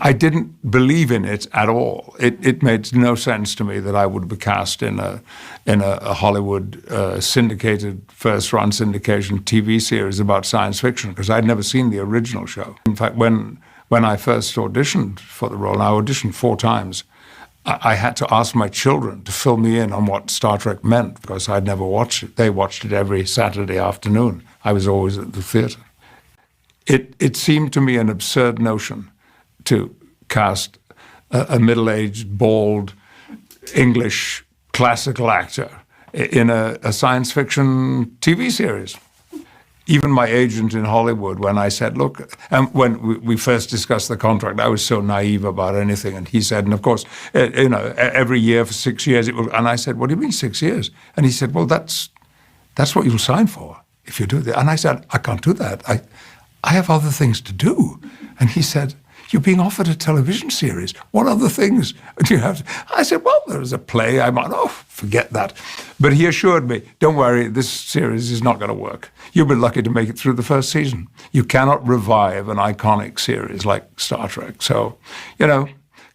I didn't believe in it at all. It made no sense to me that I would be cast in a Hollywood syndicated, first-run syndication TV series about science fiction, because I'd never seen the original show. In fact, when I first auditioned for the role, and I auditioned 4 times, I had to ask my children to fill me in on what Star Trek meant, because I'd never watched it. They watched it every Saturday afternoon. I was always at the theatre. It seemed to me an absurd notion to cast a middle-aged, bald, English classical actor in a science fiction TV series. Even my agent in Hollywood, when I said, look, and when we first discussed the contract, I was so naive about anything. And he said, and of course, every year for 6 years, it will, and I said, what do you mean 6 years? And he said, well, that's what you'll sign for if you do that. And I said, I can't do that. I have other things to do. And he said, you're being offered a television series. What other things do you have? I said, well, there's a play. I might, forget that. But he assured me, don't worry, this series is not going to work. You'll be lucky to make it through the first season. You cannot revive an iconic series like Star Trek. So,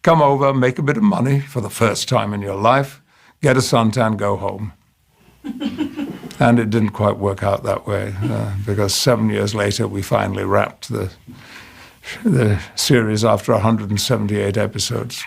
come over, make a bit of money for the first time in your life, get a suntan, go home. And it didn't quite work out that way, because 7 years later, we finally wrapped the series after 178 episodes.